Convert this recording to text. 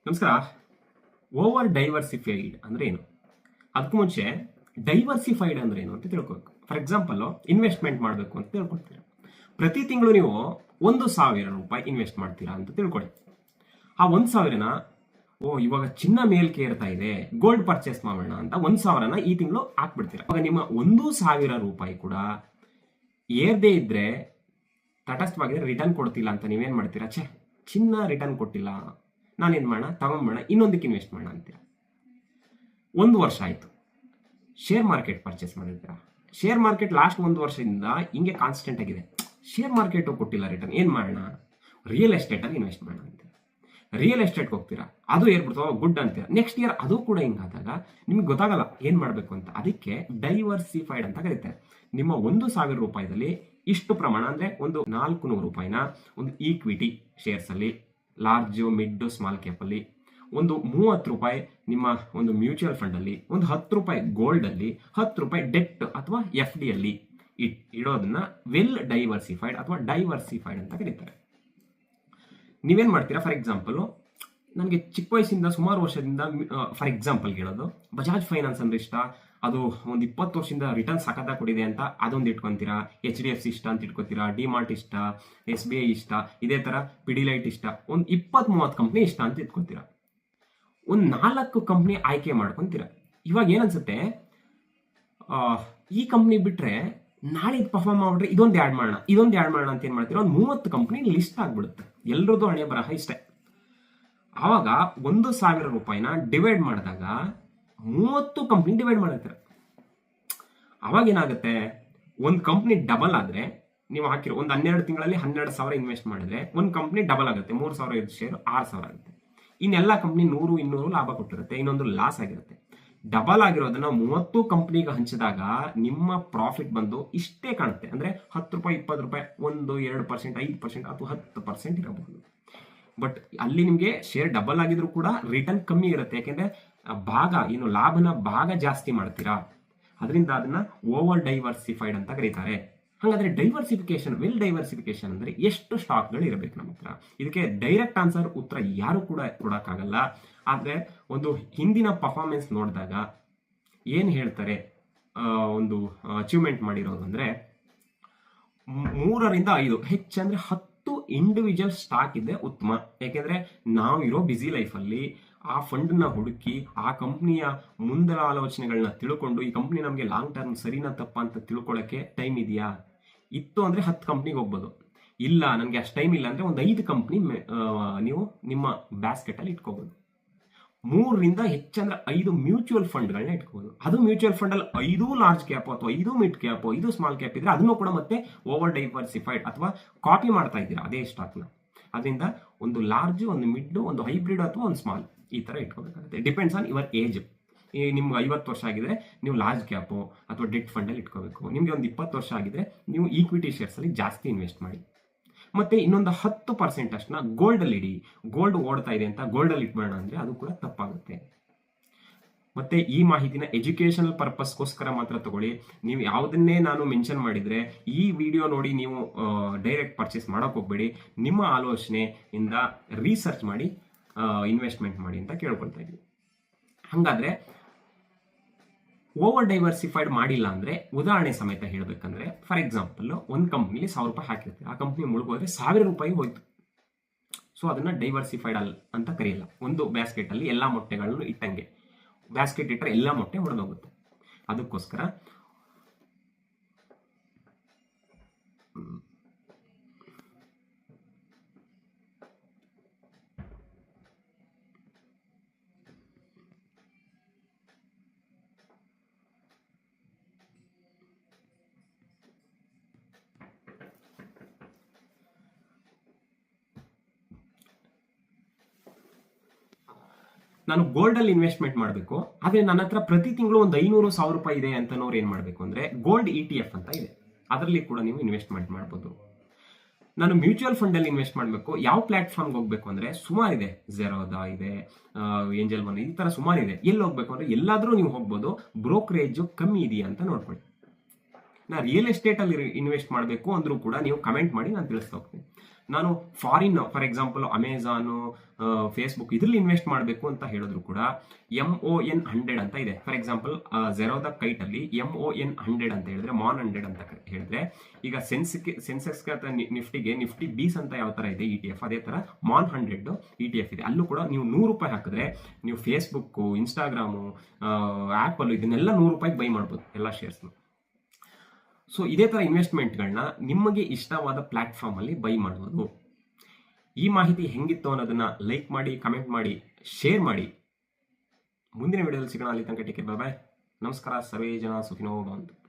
ನಮಸ್ಕಾರ. Over diversified ಅಂದ್ರೆ ಏನು? ಅದಕ್ಕೂ ಮುಂಚೆ ಡೈವರ್ಸಿಫೈಡ್ ಅಂದ್ರೆ ಏನು ಅಂತ ತಿಳ್ಕೊಬೇಕು. ಫಾರ್ ಎಕ್ಸಾಂಪಲ್, ಇನ್ವೆಸ್ಟ್ಮೆಂಟ್ ಮಾಡಬೇಕು ಅಂತ ತಿಳ್ಕೊಳ್ತೀರಾ. ಪ್ರತಿ ತಿಂಗಳು ನೀವು 1,000 ರೂಪಾಯಿ ಇನ್ವೆಸ್ಟ್ ಮಾಡ್ತೀರಾ ಅಂತ ತಿಳ್ಕೊಳ್ಳಿ. ಆ 1,000ನ ಇವಾಗ ಚಿನ್ನ ಮೇಲ್ಕೆ ಇರ್ತಾ ಇದೆ, ಗೋಲ್ಡ್ ಪರ್ಚೇಸ್ ಮಾಡೋಣ ಅಂತ 1,000ನ ಈ ತಿಂಗಳು ಹಾಕ್ಬಿಡ್ತೀರಾ. ಅವಾಗ ನಿಮ್ಮ 1,000 ರೂಪಾಯಿ ಕೂಡ ಏರ್ದೇ ಇದ್ರೆ, ತಟಸ್ಥವಾಗಿದ್ರೆ ರಿಟರ್ನ್ ಕೊಡ್ತಿಲ್ಲ ಅಂತ ನೀವೇನ್ ಮಾಡ್ತೀರಾ? ಚಿನ್ನ ರಿಟರ್ನ್ ಕೊಟ್ಟಿಲ್ಲ, ನಾನೇನ್ ಮಾಡೋಣ, ತಗೊಂಡ್ಬೇಡ, ಇನ್ನೊಂದಕ್ಕೆ ಇನ್ವೆಸ್ಟ್ ಮಾಡೋಣ ಅಂತೀರ. 1 ವರ್ಷ ಆಯ್ತು, ಶೇರ್ ಮಾರ್ಕೆಟ್ ಪರ್ಚೇಸ್ ಮಾಡಿರ್ತೀರ. ಶೇರ್ ಮಾರ್ಕೆಟ್ ಲಾಸ್ಟ್ 1 ವರ್ಷದಿಂದ ಹಿಂಗೆ ಕಾನ್ಸ್ಟೆಂಟ್ ಆಗಿದೆ, ಶೇರ್ ಮಾರ್ಕೆಟ್ ಕೊಟ್ಟಿಲ್ಲ ರಿಟರ್ನ್, ಏನ್ ಮಾಡೋಣ? ರಿಯಲ್ ಎಸ್ಟೇಟ್ ಅಲ್ಲಿ ಇನ್ವೆಸ್ಟ್ ಮಾಡೋಣ ಅಂತೀರ. ರಿಯಲ್ ಎಸ್ಟೇಟ್ಗೆ ಹೋಗ್ತೀರಾ, ಅದು ಏರ್ಬಿಡ್ತಾವ, ಗುಡ್ ಅಂತೀರ. ನೆಕ್ಸ್ಟ್ ಇಯರ್ ಅದು ಕೂಡ ಹಿಂಗಾದಾಗ ನಿಮ್ಗೆ ಗೊತ್ತಾಗಲ್ಲ ಏನ್ ಮಾಡ್ಬೇಕು ಅಂತ. ಅದಕ್ಕೆ ಡೈವರ್ಸಿಫೈಡ್ ಅಂತ ಕರೀತಾರೆ. ನಿಮ್ಮ 1,000 ರೂಪಾಯಿದಲ್ಲಿ ಇಷ್ಟು ಪ್ರಮಾಣ ಅಂದ್ರೆ ಒಂದು 400 ರೂಪಾಯಿನ ಒಂದು ಈಕ್ವಿಟಿ ಶೇರ್ಸ್ ಅಲ್ಲಿ, ಲಾರ್ಜ್ ಮಿಡ್ ಸ್ಮಾಲ್ ಕ್ಯಾಪ್ ಅಲ್ಲಿ, ಒಂದು 30 ರೂಪಾಯಿ ನಿಮ್ಮ ಒಂದು ಮ್ಯೂಚುವಲ್ ಫಂಡ್ ಅಲ್ಲಿ, ಒಂದು 10 ರೂಪಾಯಿ ಗೋಲ್ಡ್ ಅಲ್ಲಿ, 10 ರೂಪಾಯಿ ಡೆಟ್ ಅಥವಾ FD ಅಲ್ಲಿ ಇಡೋದನ್ನ ವೆಲ್ ಡೈವರ್ಸಿಫೈಡ್ ಅಥವಾ ಡೈವರ್ಸಿಫೈಡ್ ಅಂತ ಕರೀತಾರೆ. ನೀವೇನ್ ಮಾಡ್ತೀರಾ? ಫಾರ್ ಎಕ್ಸಾಂಪಲ್, ನನಗೆ ಚಿಕ್ಕ ವಯಸ್ಸಿಂದ ಸುಮಾರು ವರ್ಷದಿಂದ ಫಾರ್ ಎಕ್ಸಾಂಪಲ್ ಹೇಳೋದು, ಬಜಾಜ್ ಫೈನಾನ್ಸ್ ಅಂದ್ರೆ ಇಷ್ಟ, ಅದು ಒಂದು 20 ವರ್ಷದಿಂದ ರಿಟರ್ನ್ ಸಖತ್ತ ಕೊಡಿದೆ ಅಂತ ಅದೊಂದು ಇಟ್ಕೊಂತೀರಾ. HDFC ಇಷ್ಟ ಅಂತ ಇಟ್ಕೋತೀರಾ, ಡಿಮಾರ್ಟ್ ಇಷ್ಟ, SBI ಇಷ್ಟ, ಇದೇ ತರ ಪಿಡಿಲೈಟ್ ಇಷ್ಟ, ಒಂದು 20-30 ಕಂಪ್ನಿ ಇಷ್ಟ ಅಂತ ಇಟ್ಕೋತೀರಾ. ಒಂದು 4 ಕಂಪ್ನಿ ಆಯ್ಕೆ ಮಾಡ್ಕೊಂತೀರಾ. ಇವಾಗ ಏನನ್ಸುತ್ತೆ, ಈ ಕಂಪ್ನಿ ಬಿಟ್ರೆ ನಾಳೆ ಪರ್ಫಾರ್ಮ್ ಮಾಡ್ಬಿಟ್ರೆ ಇದೊಂದು ಆ್ಯಡ್ ಮಾಡೋಣ ಅಂತ ಏನ್ ಮಾಡ್ತೀರಾ? ಒಂದು 30 ಕಂಪ್ನಿ ಲಿಸ್ಟ್ ಆಗ್ಬಿಡುತ್ತೆ. ಎಲ್ರದ್ದು ಹಣೆ ಬರಹ ಇಷ್ಟೇ. ಆವಾಗ 1,000 ರೂಪಾಯಿನ ಡಿವೈಡ್ ಮಾಡಿದಾಗ 30 ಕಂಪ್ನಿ ಡಿವೈಡ್ ಮಾಡಿರ್ತಾರೆ. ಅವಾಗ ಏನಾಗುತ್ತೆ, ಒಂದು ಕಂಪ್ನಿ ಡಬಲ್ ಆದ್ರೆ, ನೀವು ಹಾಕಿರೋ ಒಂದು 12 ತಿಂಗಳಲ್ಲಿ 12,000 ಇನ್ವೆಸ್ಟ್ ಮಾಡಿದ್ರೆ ಒಂದು ಕಂಪ್ನಿ ಡಬಲ್ ಆಗುತ್ತೆ, 3,000 ಶೇರ್ 6,000 ಆಗುತ್ತೆ. ಇನ್ನೆಲ್ಲ ಕಂಪ್ನಿ 100-200 ಲಾಭ ಕೊಟ್ಟಿರುತ್ತೆ, ಇನ್ನೊಂದು ಲಾಸ್ ಆಗಿರುತ್ತೆ. ಡಬಲ್ ಆಗಿರೋದನ್ನ 30 ಕಂಪ್ನಿಗೆ ಹಂಚಿದಾಗ ನಿಮ್ಮ ಪ್ರಾಫಿಟ್ ಬಂದು ಇಷ್ಟೇ ಕಾಣುತ್ತೆ. ಅಂದ್ರೆ 10 ರೂಪಾಯಿ, 20 ರೂಪಾಯಿ, 1-2%, 5% ಅಥವಾ 10% ಇರಬಹುದು. ಬಟ್ ಅಲ್ಲಿ ನಿಮ್ಗೆ ಶೇರ್ ಡಬಲ್ ಆಗಿದ್ರು ಕೂಡ ರಿಟರ್ನ್ ಕಮ್ಮಿ ಇರುತ್ತೆ. ಯಾಕೆಂದ್ರೆ ಲಾಭನ ಭಾಗ ಜಾಸ್ತಿ ಮಾಡ್ತೀರಾ. ಅದರಿಂದ ಅದನ್ನ ಓವರ್ ಡೈವರ್ಸಿಫೈಡ್ ಅಂತ ಕರೀತಾರೆ. ಹಾಗಾದ್ರೆ ಡೈವರ್ಸಿಫಿಕೇಶನ್, ವೆಲ್ ಡೈವರ್ಸಿಫಿಕೇಶನ್ ಅಂದ್ರೆ ಎಷ್ಟು ಸ್ಟಾಕ್ಗಳು ಇರಬೇಕು ನಮ್ಮ ಹತ್ರ? ಇದಕ್ಕೆ ಡೈರೆಕ್ಟ್ ಆನ್ಸರ್ ಉತ್ತರ ಯಾರು ಕೂಡ ಕೊಡಕ್ಕಾಗಲ್ಲ. ಆದ್ರೆ ಒಂದು ಹಿಂದಿನ ಪರ್ಫಾರ್ಮೆನ್ಸ್ ನೋಡಿದಾಗ ಏನ್ ಹೇಳ್ತಾರೆ, ಒಂದು ಅಚೀವ್ಮೆಂಟ್ ಮಾಡಿರೋದು ಅಂದ್ರೆ 3-5, ಹೆಚ್ಚಂದ್ರೆ 10 ಇಂಡಿವಿಜುವಲ್ ಸ್ಟಾಕ್ ಇದ್ರೆ ಉತ್ತಮ. ಯಾಕೆಂದ್ರೆ ನಾವು ಇರೋ ಬ್ಯುಸಿ ಲೈಫಲ್ಲಿ ಆ ಫಂಡ್ ನ ಹುಡುಕಿ, ಆ ಕಂಪ್ನಿಯ ಮುಂದಿನ ಆಲೋಚನೆಗಳನ್ನ ತಿಳ್ಕೊಂಡು, ಈ ಕಂಪ್ನಿ ನಮಗೆ ಲಾಂಗ್ ಟರ್ಮ್ ಸರಿನಾ ತಪ್ಪ ಅಂತ ತಿಳ್ಕೊಳ್ಳೋಕೆ ಟೈಮ್ ಇದೆಯಾ? ಇತ್ತು ಅಂದ್ರೆ 10 ಕಂಪ್ನಿಗೆ ಹೋಗ್ಬೋದು. ಇಲ್ಲ, ನನಗೆ ಅಷ್ಟು ಟೈಮ್ ಇಲ್ಲ ಅಂದ್ರೆ ಒಂದು 5 ಕಂಪ್ನಿ ನೀವು ನಿಮ್ಮ ಬ್ಯಾಸ್ಕೆಟ್ ಅಲ್ಲಿ ಇಟ್ಕೋಬಹುದು. 3ರಿಂದ ಹೆಚ್ಚಂದ್ರೆ 5 ಮ್ಯೂಚುವಲ್ ಫಂಡ್ಗಳನ್ನ ಇಟ್ಕೋಬಹುದು. ಅದು ಮ್ಯೂಚುವಲ್ ಫಂಡ್ ಅಲ್ಲಿ 5 ಲಾರ್ಜ್ ಕ್ಯಾಪ್ ಅಥವಾ 5 ಮಿಡ್ ಕ್ಯಾಪ್, 5 ಸ್ಮಾಲ್ ಕ್ಯಾಪ್ ಇದ್ರೆ ಅದನ್ನು ಕೂಡ ಮತ್ತೆ ಓವರ್ ಡೈವರ್ಸಿಫೈಡ್ ಅಥವಾ ಕಾಪಿ ಮಾಡ್ತಾ ಇದ್ದೀರಾ ಅದೇ ಸ್ಟಾಕ್ ನ. ಅದರಿಂದ ಒಂದು ಲಾರ್ಜ್, ಒಂದು ಮಿಡ್, ಒಂದು ಹೈಬ್ರಿಡ್ ಅಥವಾ ಒಂದು ಸ್ಮಾಲ್, ಈ ತರ ಇಟ್ಕೋಬೇಕಾಗುತ್ತೆ. Depends on your age. ನಿಮ್ಗೆ 50 ವರ್ಷ ಆಗಿದ್ರೆ ನೀವು ಲಾರ್ಜ್ ಕ್ಯಾಪ್ ಅಥವಾ ಡೆಟ್ ಫಂಡ್ ಅಲ್ಲಿ ಇಟ್ಕೋಬೇಕು. ನಿಮ್ಗೆ ಒಂದು 20 ವರ್ಷ ಆಗಿದ್ರೆ ನೀವು ಈಕ್ವಿಟಿ ಶೇರ್ಸ್ ಅಲ್ಲಿ ಜಾಸ್ತಿ ಇನ್ವೆಸ್ಟ್ ಮಾಡಿ. ಮತ್ತೆ ಇನ್ನೊಂದು 10% ಅಷ್ಟನ್ನ ಗೋಲ್ಡ್ ಅಲ್ಲಿ ಇಡಿ. ಗೋಲ್ಡ್ ಓಡ್ತಾ ಇದೆ ಅಂತ ಗೋಲ್ಡ್ ಅಲ್ಲಿ ಇಟ್ಬೇಡ ಅಂದ್ರೆ ಅದು ಕೂಡ ತಪ್ಪಾಗುತ್ತೆ. ಮತ್ತೆ ಈ ಮಾಹಿತಿನ ಎಜುಕೇಶನಲ್ ಪರ್ಪಸ್ಗೋಸ್ಕರ ಮಾತ್ರ ತಗೊಳ್ಳಿ. ನೀವು ಯಾವುದನ್ನೇ ನಾನು ಮೆನ್ಷನ್ ಮಾಡಿದ್ರೆ ಈ ವಿಡಿಯೋ ನೋಡಿ ನೀವು ಡೈರೆಕ್ಟ್ ಪರ್ಚೇಸ್ ಮಾಡಕ್ ಹೋಗ್ಬೇಡಿ. ನಿಮ್ಮ ಆಲೋಚನೆಯಿಂದ ರಿಸರ್ಚ್ ಮಾಡಿ ಇನ್ವೆಸ್ಟ್ಮೆಂಟ್ ಮಾಡಿ ಅಂತ ಕೇಳ್ಕೊಳ್ತಾ ಇದ್ದೀವಿ. ಹಾಗಾದ್ರೆ ಓವರ್ ಡೈವರ್ಸಿಫೈಡ್ ಮಾಡಿಲ್ಲ ಅಂದ್ರೆ, ಉದಾಹರಣೆ ಸಮೇತ ಹೇಳ್ಬೇಕಂದ್ರೆ, ಫಾರ್ ಎಕ್ಸಾಂಪಲ್, ಒಂದು ಕಂಪ್ನಿಲಿ 1,000 ರೂಪಾಯಿ ಹಾಕಿರ್ತೀವಿ, ಆ ಕಂಪ್ನಿ ಮುಳುಗೋದ್ರೆ 1,000 ರೂಪಾಯಿ ಹೋಯ್ತು. ಸೊ ಅದನ್ನ ಡೈವರ್ಸಿಫೈಡ್ ಅಂತ ಕರೆಯಲ್ಲ. ಒಂದು ಬ್ಯಾಸ್ಕೆಟ್ ಅಲ್ಲಿ ಎಲ್ಲಾ ಮೊಟ್ಟೆಗಳನ್ನು ಇಟ್ಟಂಗೆ, ಬ್ಯಾಸ್ಕೆಟ್ ಇಟ್ಟರೆ ಎಲ್ಲಾ ಮೊಟ್ಟೆ ಹೊಡೆದೋಗುತ್ತೆ. ಅದಕ್ಕೋಸ್ಕರ ನಾನು ಗೋಲ್ಡ್ ಅಲ್ಲಿ ಇನ್ವೆಸ್ಟ್ಮೆಂಟ್ ಮಾಡಬೇಕು, ಆದ್ರೆ ನನ್ನ ಹತ್ರ ಪ್ರತಿ ತಿಂಗಳು ಒಂದು 500-1,000 ರೂಪಾಯಿ ಇದೆ ಅಂತನೋರು ಏನ್ ಮಾಡಬೇಕು ಅಂದ್ರೆ, ಗೋಲ್ಡ್ ETF ಅಂತ ಇದೆ, ಅದರಲ್ಲಿ ಕೂಡ ನೀವು ಇನ್ವೆಸ್ಟ್ಮೆಂಟ್ ಮಾಡಬಹುದು. ನಾನು ಮ್ಯೂಚುವಲ್ ಫಂಡ್ ಅಲ್ಲಿ ಇನ್ವೆಸ್ಟ್ ಮಾಡಬೇಕು, ಯಾವ ಪ್ಲಾಟ್ಫಾರ್ಮ್ಗೆ ಹೋಗ್ಬೇಕು ಅಂದ್ರೆ ಸುಮಾರು ಇದೆ. ಝೆರೋದಾ ಇದೆ, ಏಂಜಲ್ ಮನಿ, ಈ ತರ ಸುಮಾರು ಇದೆ. ಎಲ್ಲಿ ಹೋಗ್ಬೇಕು ಅಂದ್ರೆ ಎಲ್ಲಾದ್ರೂ ನೀವು ಹೋಗ್ಬೋದು. ಬ್ರೋಕರೇಜ್ ಕಮ್ಮಿ ಇದೆಯಾ ಅಂತ ನೋಡ್ಕೊಳ್ಳಿ. ನಾ ರಿಯಲ್ ಎಸ್ಟೇಟ್ ಅಲ್ಲಿ ಇನ್ವೆಸ್ಟ್ ಮಾಡಬೇಕು ಅಂದ್ರೂ ಕೂಡ ನೀವು ಕಮೆಂಟ್ ಮಾಡಿ, ನಾನು ತಿಳಿಸ್ತಾ ಹೋಗ್ತೀನಿ. ನಾನು foreign for example Amazon, Facebook ಇದರಲ್ಲಿ ಇನ್ವೆಸ್ಟ್ ಮಾಡಬೇಕು ಅಂತ ಹೇಳಿದ್ರು ಕೂಡ MON100 ಅಂತ ಇದೆ. ಫಾರ್ ಎಕ್ಸಾಂಪಲ್ ಝೆರೋದ ಕೈಟಲ್ಲಿ MON100 ಅಂತ ಹೇಳಿದ್ರೆ, MON 100 ಅಂತ ಹೇಳಿದ್ರೆ, ಈಗ ಸೆನ್ಸೆಕ್ಸ್ಗೆ ಅಥವಾ ನಿಫ್ಟಿಗೆ ನಿಫ್ಟಿ ಬೀಸ್ ಅಂತ ಯಾವ ತರ ಇದೆ ETF, ಅದೇ ತರ MON 100 ETF ಇದೆ. ಅಲ್ಲೂ ಕೂಡ ನೀವು ₹100 ಹಾಕಿದ್ರೆ ನೀವು ಫೇಸ್ಬುಕ್, ಇನ್ಸ್ಟಾಗ್ರಾಮು, ಆ್ಯಪಲ್ ಇದನ್ನೆಲ್ಲ ₹100 ಬೈ ಮಾಡ್ಬೋದು ಎಲ್ಲ ಶೇರ್ಸ್ನು. ಸೊ ಇದೇ ತರ ಇನ್ವೆಸ್ಟ್ಮೆಂಟ್ಗಳನ್ನ ನಿಮಗೆ ಇಷ್ಟವಾದ ಪ್ಲಾಟ್ಫಾರ್ಮ್ ಅಲ್ಲಿ ಬೈ ಮಾಡ್ಬೋದು. ಈ ಮಾಹಿತಿ ಹೆಂಗಿತ್ತು ಅನ್ನೋದನ್ನ ಲೈಕ್ ಮಾಡಿ, ಕಮೆಂಟ್ ಮಾಡಿ, ಶೇರ್ ಮಾಡಿ. ಮುಂದಿನ ವಿಡಿಯೋದಲ್ಲಿ ಸಿಗೋಣ. ಅಲ್ಲಿ ತನಕ ಟೇಕ್ ಕೇರ್, ಬಾಯ್. ನಮಸ್ಕಾರ. ಸರ್ವೇ ಜನ ಸುಖಿನೋ ಭವಂತು.